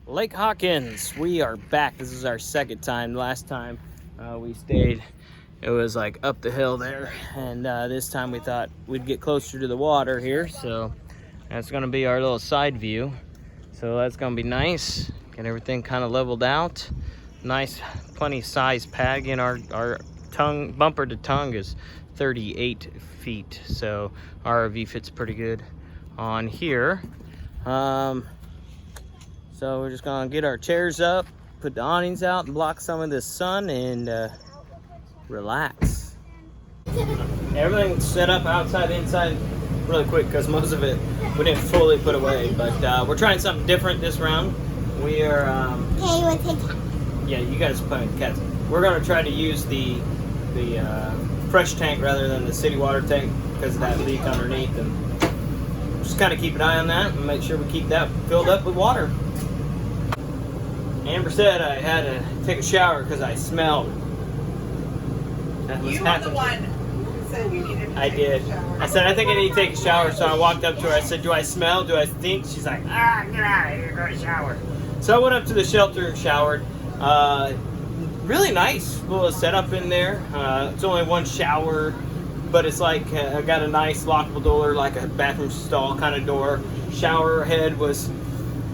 Lake Hawkins, we are back. This is our second time. Last time we stayed, it was like up the hill there, and this time we thought we'd get closer to the water here, so that's gonna be our little side view. So that's gonna be nice. Get everything kind of leveled out. Nice, plenty size pad. Again, our tongue, bumper to tongue is 38 feet, so our RV fits pretty good on here. So we're just gonna get our chairs up, put the awnings out and block some of the sun and relax. Everything's set up outside, inside really quick because most of it we didn't fully put away, but we're trying something different this round. We are, yeah, you guys play with cats. We're gonna try to use the fresh tank rather than the city water tank because of that leak underneath, and just kind of keep an eye on that and make sure we keep that filled up with water. Amber said I had to take a shower because I smelled. That was You were the one who said you needed to take a shower. I said, I think I need to take a shower, so I walked up to her. I said, do I smell? Do I stink? She's like, get out of here, go to shower. So I went up to the shelter, showered. Really nice little setup in there. It's only one shower, but it's like I got a nice lockable door, like a bathroom stall kind of door. Shower head was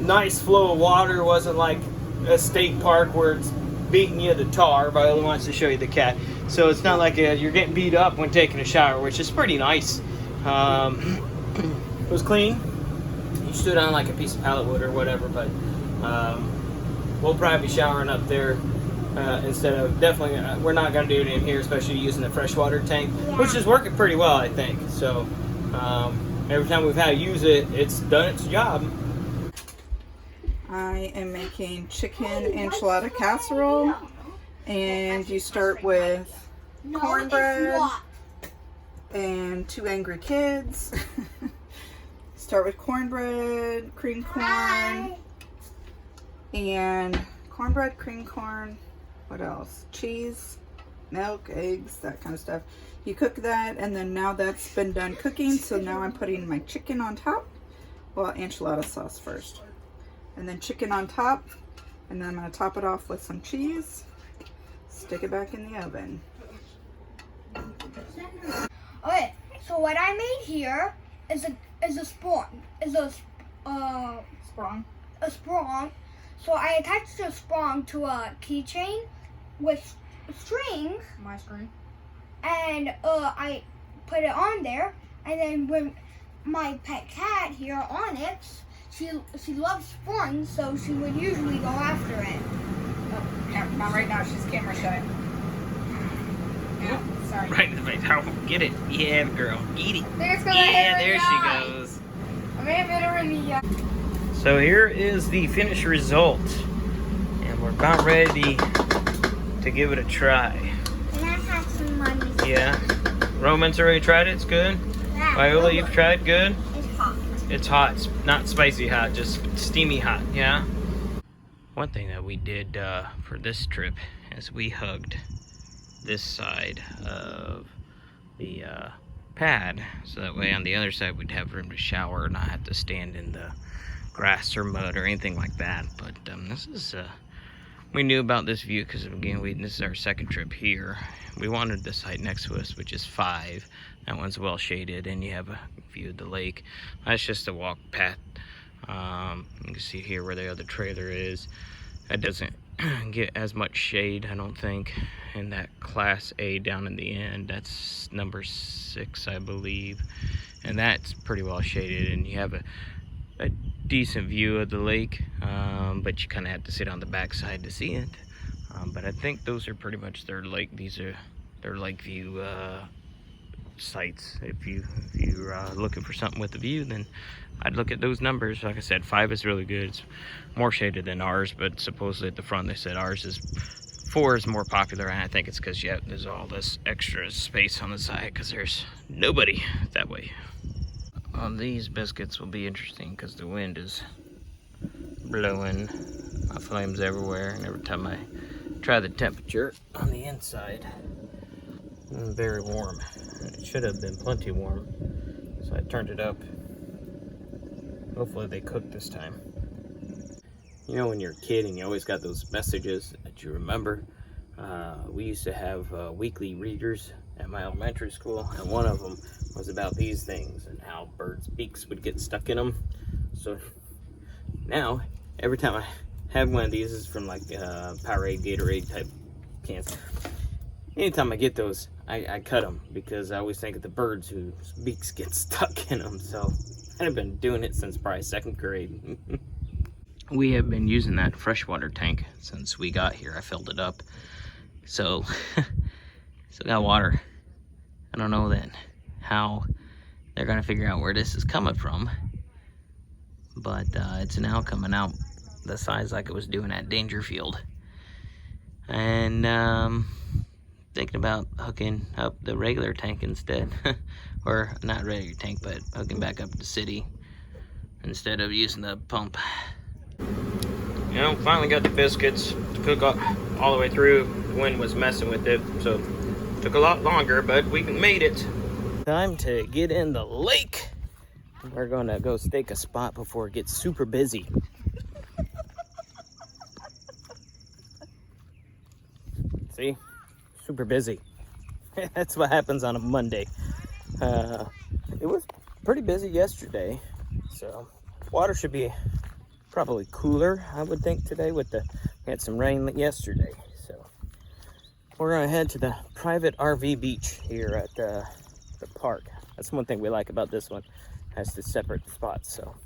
nice flow of water. It wasn't like a state park where it's beating you to tar. Viola wants to show you the cat. So it's not like you're getting beat up when taking a shower, which is pretty nice. It was clean. You stood on like a piece of pallet wood or whatever, but we'll probably be showering up there instead of, definitely, we're not going to do it in here, especially using the freshwater tank, which is working pretty well, I think. So every time we've had to use it, it's done its job. I am making chicken enchilada casserole, and you start with cornbread and 2 angry kids. Start with cornbread, cream corn, and cornbread, cream corn, what else? Cheese, milk, eggs, that kind of stuff. You cook that, and then now that's been done cooking, so now I'm putting my chicken on top. Well, enchilada sauce first. And then chicken on top, and then I'm going to top it off with some cheese. Stick it back in the oven. Okay, so what I made here is a spawn. Sprung. A sprung. So I attached the sprung to a keychain with strings. My screen. And I put it on there. And then when my pet cat here, Onyx, she loves fun, so she would usually go after it. Oh, yeah, not right now. She's camera shy. Yeah, sorry. Right in the face. Oh, get it. Yeah, girl. Get it. Yeah, there she goes. I may have hit her in the So here is the finished result. And we're about ready to give it a try. And I have some money. Yeah. Roman's already tried it. It's good. Yeah. Viola, you've tried? Good? It's hot. It's hot. It's not spicy hot, just steamy hot, yeah? One thing that we did for this trip is we hugged this side of the pad, so that way on the other side we'd have room to shower and not have to stand in the grass or mud or anything like that. But this is, we knew about this view because, again, this is our second trip here. We wanted the site next to us, which is 5. That one's well shaded, and you have a view of the lake. That's just a walk path. You can see here where the other trailer is. That doesn't get as much shade, I don't think. And that Class A down in the end, that's number 6, I believe. And that's pretty well shaded, and you have a decent view of the lake, but you kind of have to sit on the backside to see it. But I think those are pretty much their lake. These are their lake view sites. If you're looking for something with a view, then I'd look at those numbers. Like I said, 5 is really good. It's more shaded than ours, but supposedly at the front they said ours is 4 is more popular, and I think it's because there's all this extra space on the side because there's nobody that way. These biscuits will be interesting because the wind is blowing my flames everywhere, and every time I try the temperature on the inside, it's very warm. It should have been plenty warm, so I turned it up. Hopefully they cook this time. You know when you're a kid and you always got those messages that you remember? We used to have weekly readers at my elementary school, and one of them was about these things and how birds' beaks would get stuck in them. So now, every time I have one of these, is from like Powerade, Gatorade type cans. Anytime I get those, I cut them because I always think of the birds whose beaks get stuck in them. So I've been doing it since probably 2nd grade. We have been using that freshwater tank since we got here. I filled it up. So, still got water. I don't know then how they're gonna figure out where this is coming from. But it's now coming out the size like it was doing at Dangerfield. And thinking about hooking up the regular tank instead. Or not regular tank, but hooking back up to the city instead of using the pump. You know, finally got the biscuits to cook up all the way through. The wind was messing with it, so it took a lot longer, but we made it. Time to get in the lake. We're gonna go stake a spot before it gets super busy. See? Super busy. That's what happens on a Monday. It was pretty busy yesterday, so water should be probably cooler, I would think, today. We had some rain yesterday, so we're gonna head to the private RV beach here at the park. That's one thing we like about this one. It has the separate spots. So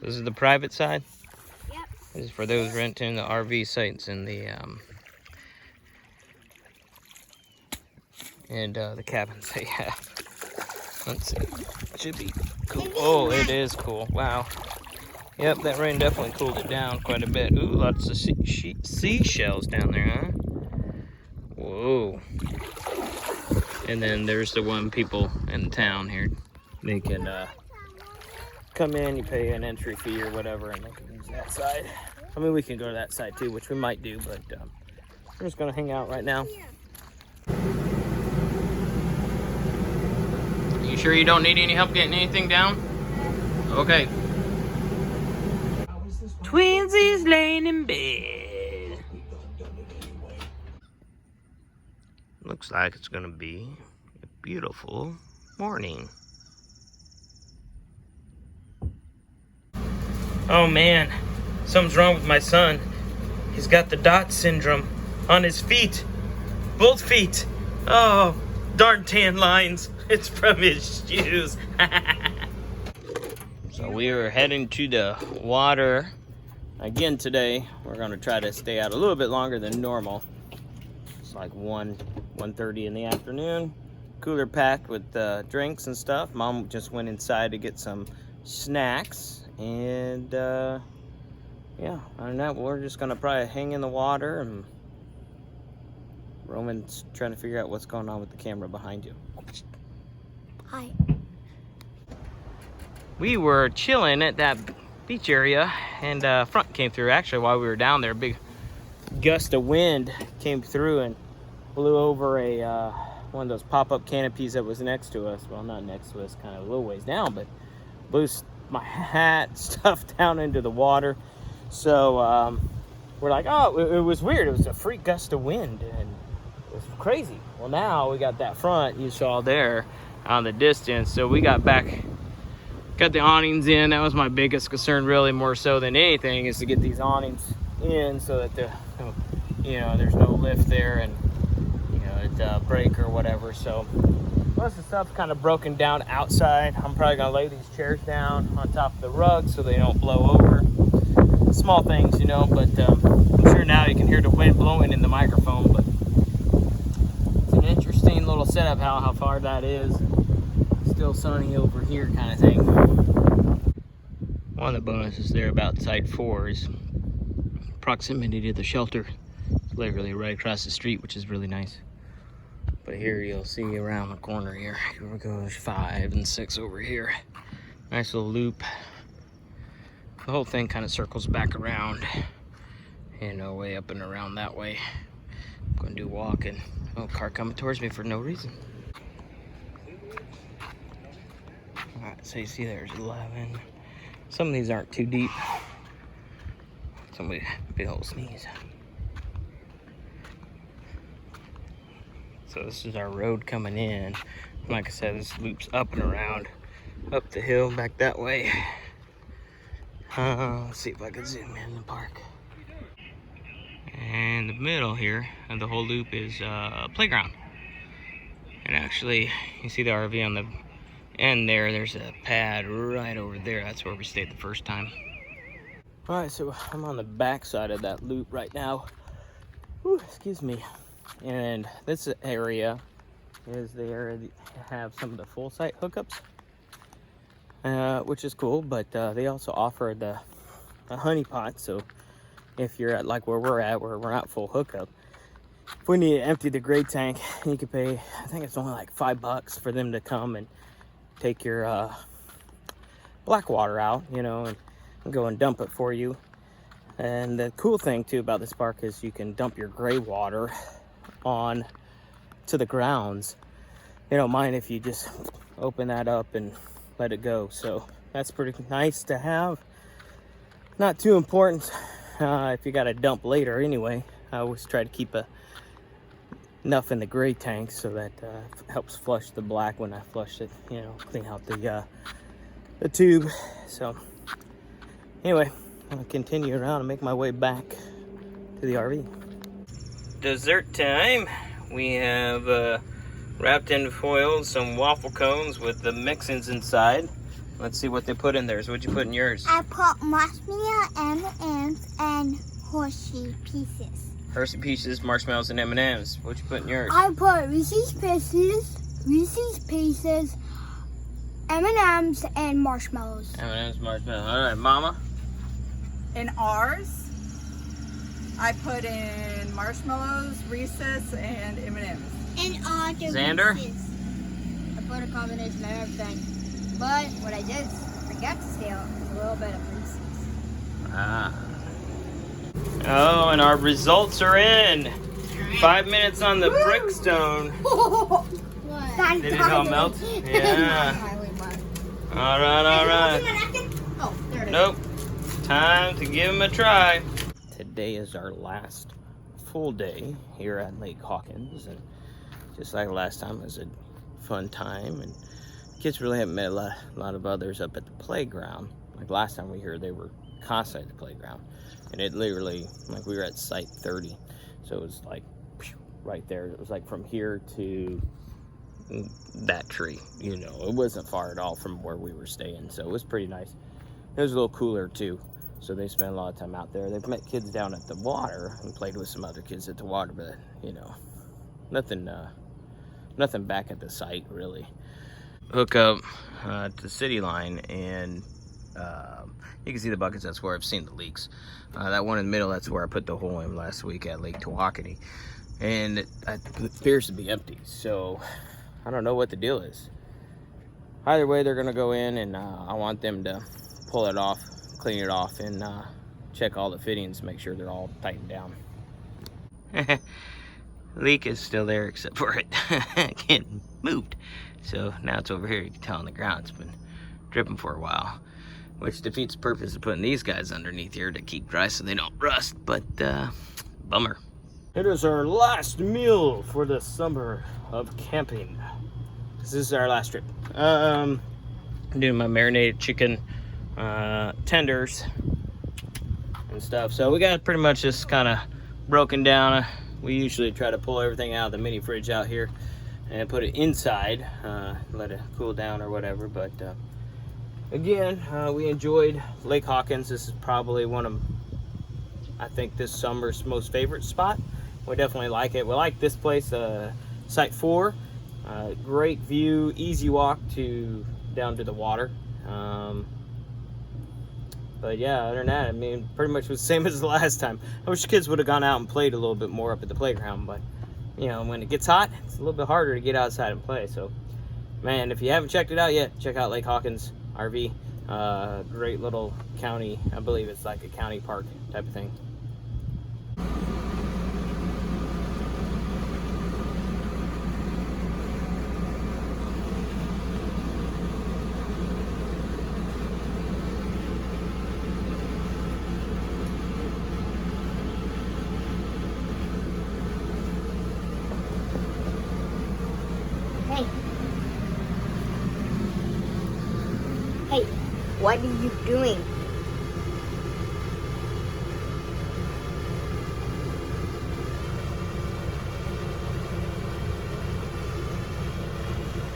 this is the private side. Yep. This is for those renting the RV sites in the cabins they have. Let's see. It should be cool. Oh, it is cool. Wow. Yep, that rain definitely cooled it down quite a bit. Ooh, lots of seashells down there, huh? Whoa. And then there's the one people in town here. They can come in, you pay an entry fee or whatever, and they can use that side. I mean, we can go to that side too, which we might do, but we're just gonna hang out right now. You sure you don't need any help getting anything down? Okay. Twinsies laying in bed. Looks like it's gonna be a beautiful morning. Oh man, something's wrong with my son. He's got the dot syndrome on his feet. Both feet. Oh, darn tan lines. It's from his shoes. So we are heading to the water again today. We're gonna try to stay out a little bit longer than normal. It's like 1:30 in the afternoon. Cooler packed with drinks and stuff. Mom just went inside to get some snacks. And yeah, other than that, we're just gonna probably hang in the water, and Roman's trying to figure out what's going on with the camera behind you. Hi. We were chilling at that beach area, and front came through. Actually, while we were down there, a big gust of wind came through and blew over a one of those pop-up canopies that was next to us. Well, not next to us, kind of a little ways down, but blew my hat, stuff down into the water. So we're like, oh, it was weird. It was a freak gust of wind, and it was crazy. Well, now we got that front you saw there on the distance. So we got back, got the awnings in. That was my biggest concern, really, more so than anything, is to get these awnings in so that there's no lift there, and it break or whatever. So most of the stuff's kind of broken down outside. I'm probably gonna lay these chairs down on top of the rug so they don't blow over. Small things, but I'm sure now you can hear the wind blowing in the microphone. But it's an interesting little setup, how far that is. Still sunny over here kind of thing. One of the bonuses there about Site 4 is proximity to the shelter. It's literally right across the street, which is really nice. But here you'll see around the corner here. Here goes 5 and 6 over here. Nice little loop. The whole thing kind of circles back around, way up and around that way. I'm going to do walking. Oh, car coming towards me for no reason. Alright, so you see there's 11, Some of these aren't too deep. Somebody, big old sneeze. So this is our road coming in. Like I said, this loops up and around, up the hill, back that way. Let's see if I can zoom in the park. And the middle here of the whole loop is a playground. And actually, you see the RV on the end there. There's a pad right over there. That's where we stayed the first time. All right, so I'm on the back side of that loop right now. Whew, excuse me. And this area is the area that have some of the full site hookups, which is cool. But they also offer a honey pot. So if you're at like where we're at, where we're not full hookup, if we need to empty the gray tank, you could pay, I think it's only like $5 for them to come and take your black water out, you know, and go and dump it for you. And the cool thing too about this park is you can dump your gray water on to the grounds. They don't mind if you just open that up and let it go. So that's pretty nice to have. Not too important if you got to dump later anyway. I always try to keep enough in the gray tank so that helps flush the black when I flush it, you know, clean out the tube. So anyway, I'm gonna continue around and make my way back to the RV. Dessert time. We have wrapped in foil some waffle cones with the mix-ins inside. Let's see what they put in there. So what'd you put in yours? I put marshmallow, M&Ms, and Hershey pieces. Hershey Pieces, marshmallows, and M&Ms. What'd you put in yours? I put Reese's Pieces, M&Ms, and marshmallows. M&Ms, marshmallows. All right, Mama. In ours, I put in marshmallows, Reese's, and M&Ms. And all the Xander? Reese's. I put a combination of everything. But what I did is forget to steal a little bit of Reese's. Ah. Oh, and our results are in. 5 minutes on the Brickstone. What? Did it all melt? Yeah. All right, all right. Oh, there it is. Nope. Time to give them a try. Today is our last full day here at Lake Hawkins, and just like last time, it was a fun time. And kids really haven't met a lot of others up at the playground. Like last time we were here, they were constantly at the playground, and it literally, like, we were at site 30, so it was like right there. It was like from here to that tree, you know. It wasn't far at all from where we were staying, so it was pretty nice. It was a little cooler too, so they spent a lot of time out there. They've met kids down at the water and played with some other kids at the water, but you know, nothing back at the site really. Hook up to the city line, and you can see the buckets. That's where I've seen the leaks. That one in the middle, that's where I put the hole in last week at Lake Tawakoni, and it appears to be empty. So I don't know what the deal is. Either way, they're gonna go in, and I want them to pull it off, clean it off, and check all the fittings, make sure they're all tightened down. Leak is still there, except for it getting moved. So now it's over here. You can tell on the ground it's been dripping for a while, which defeats the purpose of putting these guys underneath here to keep dry so they don't rust. But bummer. It is our last meal for the summer of camping. This is our last trip. I'm doing my marinated chicken tenders and stuff. So we got pretty much just kind of broken down. We usually try to pull everything out of the mini fridge out here and put it inside, let it cool down or whatever. But again, we enjoyed Lake Hawkins. This is probably one of, I think, this summer's most favorite spot. We definitely like it. We like this place, Site 4. Great view, easy walk down to the water. But yeah, other than that, I mean, pretty much was the same as the last time. I wish the kids would have gone out and played a little bit more up at the playground, but you know, when it gets hot, it's a little bit harder to get outside and play. So, man, if you haven't checked it out yet, check out Lake Hawkins RV. Great little county. I believe it's like a county park type of thing. What are you doing?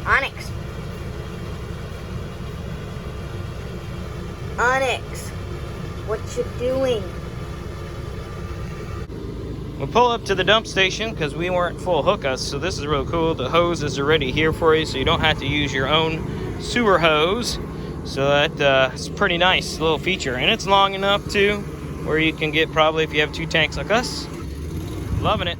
Onyx. Onyx, what you doing? We'll pull up to the dump station because we weren't full hookups, so this is real cool. The hoses are already here for you, so you don't have to use your own sewer hose. So that's pretty nice little feature, and it's long enough too, where you can get probably, if you have 2 tanks like us, loving it.